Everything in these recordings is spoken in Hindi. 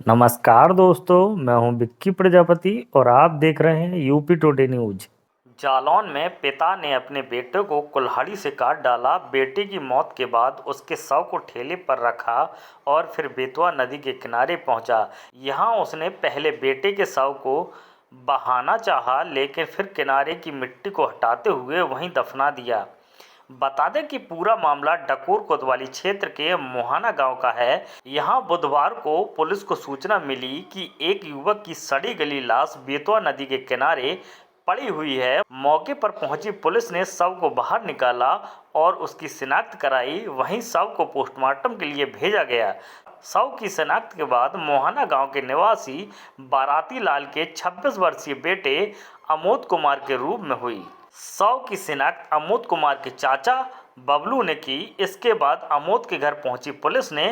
नमस्कार दोस्तों, मैं हूं विक्की प्रजापति और आप देख रहे हैं यूपी टुडे न्यूज। जालौन में पिता ने अपने बेटे को कुल्हाड़ी से काट डाला। बेटे की मौत के बाद उसके शव को ठेले पर रखा और फिर बेतवा नदी के किनारे पहुंचा। यहां उसने पहले बेटे के शव को बहाना चाहा, लेकिन फिर किनारे की मिट्टी को हटाते हुए वहीं दफना दिया। बता दें कि पूरा मामला डकोर कोतवाली क्षेत्र के मोहाना गांव का है। यहां बुधवार को पुलिस को सूचना मिली कि एक युवक की सड़ी गली लाश बेतवा नदी के किनारे पड़ी हुई है। मौके पर पहुंची पुलिस ने शव को बाहर निकाला और उसकी शिनाख्त कराई। वहीं शव को पोस्टमार्टम के लिए भेजा गया। शव की शिनाख्त के बाद मोहाना गांव के निवासी बाराती लाल के 26 वर्षीय बेटे अमोद कुमार के रूप में हुई। शव की शिनाख्त अमोद कुमार के चाचा बबलू ने की। इसके बाद अमोद के घर पहुंची पुलिस ने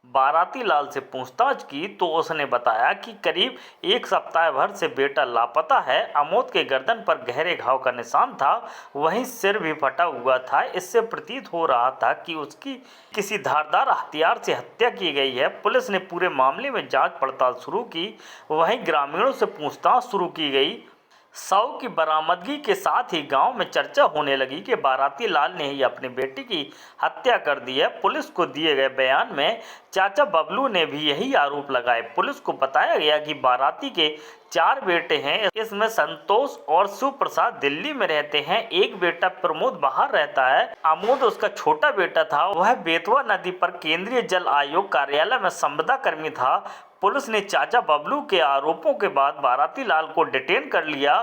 बाराती लाल से पूछताछ की तो उसने बताया कि करीब एक सप्ताह भर से बेटा लापता है। अमोद के गर्दन पर गहरे घाव का निशान था, वहीं सिर भी फटा हुआ था। इससे प्रतीत हो रहा था कि उसकी किसी धारदार हथियार से हत्या की गई है। पुलिस ने पूरे मामले में जांच पड़ताल शुरू की, वहीं ग्रामीणों से पूछताछ शुरू की गई। शव की बरामदगी के साथ ही गांव में चर्चा होने लगी कि बाराती लाल ने ही अपने बेटे की हत्या कर दी है। पुलिस को दिए गए बयान में चाचा बबलू ने भी यही आरोप लगाए। पुलिस को बताया गया कि बाराती के 4 बेटे हैं। इसमें संतोष और शिव प्रसाद दिल्ली में रहते हैं। एक बेटा प्रमोद बाहर रहता है। अमोद उसका छोटा बेटा था। वह बेतवा नदी पर केंद्रीय जल आयोग कार्यालय में संविदा कर्मी था। पुलिस ने चाचा बबलू के आरोपों के बाद बाराती लाल को डिटेन कर लिया।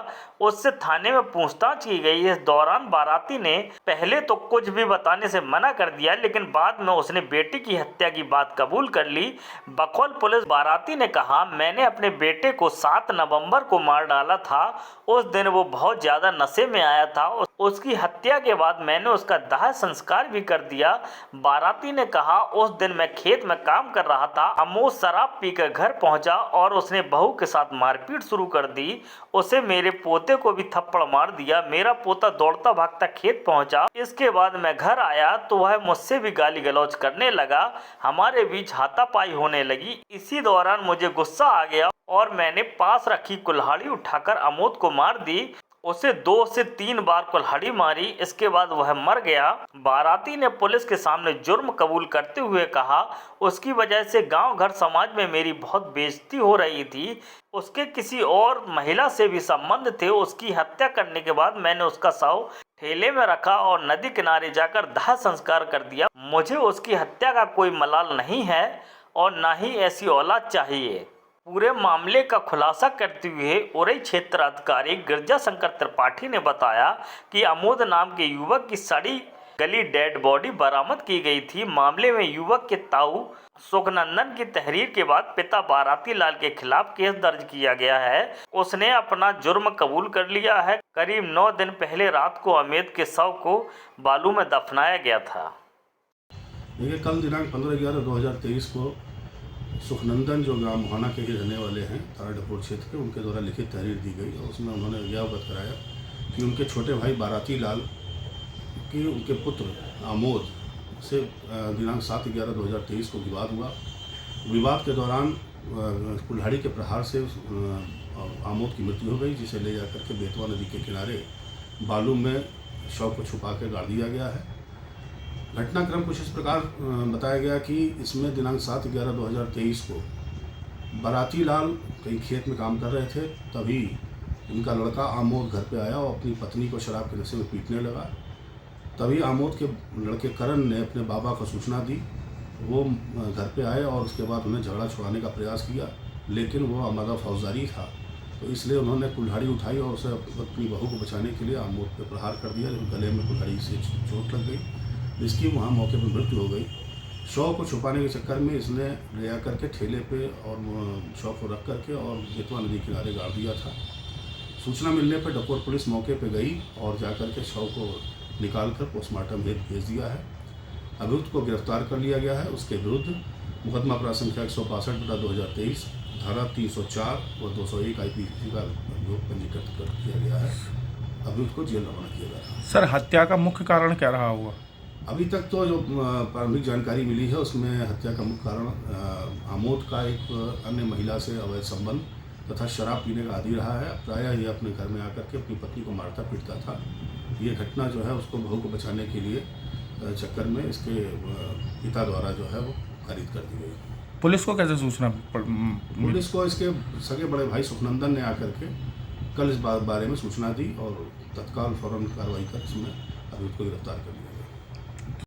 उससे थाने में पूछताछ की गई। इस दौरान बाराती ने पहले तो कुछ भी बताने से मना कर दिया, लेकिन बाद में उसने बेटी की हत्या की बात कबूल कर ली। बकौल पुलिस बाराती ने कहा, मैंने अपने बेटे को 7 नवंबर को मार डाला था। उस दिन वो बहुत ज़्यादा नशे में आया था। उसकी हत्या के बाद मैंने उसका दाह संस्कार भी कर दिया। बाराती ने कहा, उस दिन मैं खेत में काम कर रहा था। अमोद शराब पीकर घर पहुंचा और उसने बहू के साथ मारपीट शुरू कर दी। उसे मेरे पोते को भी थप्पड़ मार दिया। मेरा पोता दौड़ता भागता खेत पहुंचा। इसके बाद मैं घर आया तो वह मुझसे भी गाली गलौज करने लगा। हमारे बीच हाथापाई होने लगी। इसी दौरान मुझे गुस्सा आ गया और मैंने पास रखी कुल्हाड़ी उठाकर अमोद को मार दी। उसे 2 से 3 बार कुल्हाड़ी मारी। इसके बाद वह मर गया। बाराती ने पुलिस के सामने जुर्म कबूल करते हुए कहा, उसकी वजह से गांव घर समाज में मेरी बहुत बेइज्जती हो रही थी। उसके किसी और महिला से भी संबंध थे। उसकी हत्या करने के बाद मैंने उसका शव ठेले में रखा और नदी किनारे जाकर दाह संस्कार कर दिया। मुझे उसकी हत्या का कोई मलाल नहीं है और ना ही ऐसी औलाद चाहिए। पूरे मामले का खुलासा करते हुए उरई क्षेत्र अधिकारी गिरजा शंकर त्रिपाठी ने बताया कि अमोद नाम के युवक की सड़ी गली डेड बॉडी बरामद की गई थी। मामले में युवक के ताऊ सुखनंदन की तहरीर के बाद पिता बाराती लाल के खिलाफ केस दर्ज किया गया है। उसने अपना जुर्म कबूल कर लिया है। करीब 9 दिन पहले रात को अमोद के शव को बालू में दफनाया गया था। देखिए, कल दिनांक 15/11/2023 को सुखनंदन, जो गांव मोहाना के ही रहने वाले हैं, थाना डकोर क्षेत्र के, उनके द्वारा लिखित तहरीर दी गई और उसमें उन्होंने यह अवगत कराया कि उनके छोटे भाई बाराती लाल की उनके पुत्र आमोद से दिनांक 7/11/2023 को विवाद हुआ। विवाद के दौरान कुल्हाड़ी के प्रहार से आमोद की मृत्यु हो गई, जिसे ले जाकर के बेतवा नदी के किनारे बालू में शव को छुपा के गाड़ दिया गया है। घटनाक्रम कुछ इस प्रकार बताया गया कि इसमें दिनांक 7/11/2023 को बाराती लाल कहीं खेत में काम कर रहे थे। तभी इनका लड़का आमोद घर पे आया और अपनी पत्नी को शराब के नशे में पीटने लगा। तभी आमोद के लड़के करण ने अपने बाबा को सूचना दी। वो घर पे आए और उसके बाद उन्हें झगड़ा छुड़ाने का प्रयास किया, लेकिन वो आमादा फौजदारी था, तो इसलिए उन्होंने कुल्हाड़ी उठाई और उसे अपनी बहू को बचाने के लिए आमोद पे प्रहार कर दिया। गले में कुल्हाड़ी से चोट लग गई, जिसकी वहाँ मौके पर मृत्यु हो गई। शव को छुपाने के चक्कर में इसने ले जा करके ठेले पे और शव को रख करके और बेतवा नदी किनारे गाड़ दिया था। सूचना मिलने पर डकोर पुलिस मौके पर गई और जा कर के शव को निकाल कर पोस्टमार्टम हेतु भेज दिया है। अभियुक्त को गिरफ्तार कर लिया गया है। उसके विरुद्ध मुकदमा अपराध संख्या 162/2023 धारा 304 व 201 IPC का अभियोग पंजीकृत कर किया गया है। अभियुक्त को जेल रवाना किया गया है। सर, हत्या का मुख्य कारण क्या रहा हुआ? अभी तक तो जो प्रारंभिक जानकारी मिली है उसमें हत्या का मुख्य कारण आमोद का एक अन्य महिला से अवैध संबंध तथा शराब पीने का आदी रहा है। प्रायः ये अपने घर में आकर के अपनी पत्नी को मारता पीटता था। ये घटना जो है उसको बहू को बचाने के लिए चक्कर में इसके पिता द्वारा जो है वो खारिज कर दी गई। पुलिस को कैसे सूचना पुलिस को इसके सगे बड़े भाई सुखनंदन ने आकर के कल इस बारे में सूचना दी और तत्काल फौरन कार्रवाई कर इसमें अभियुक्त को गिरफ्तार कर लिया।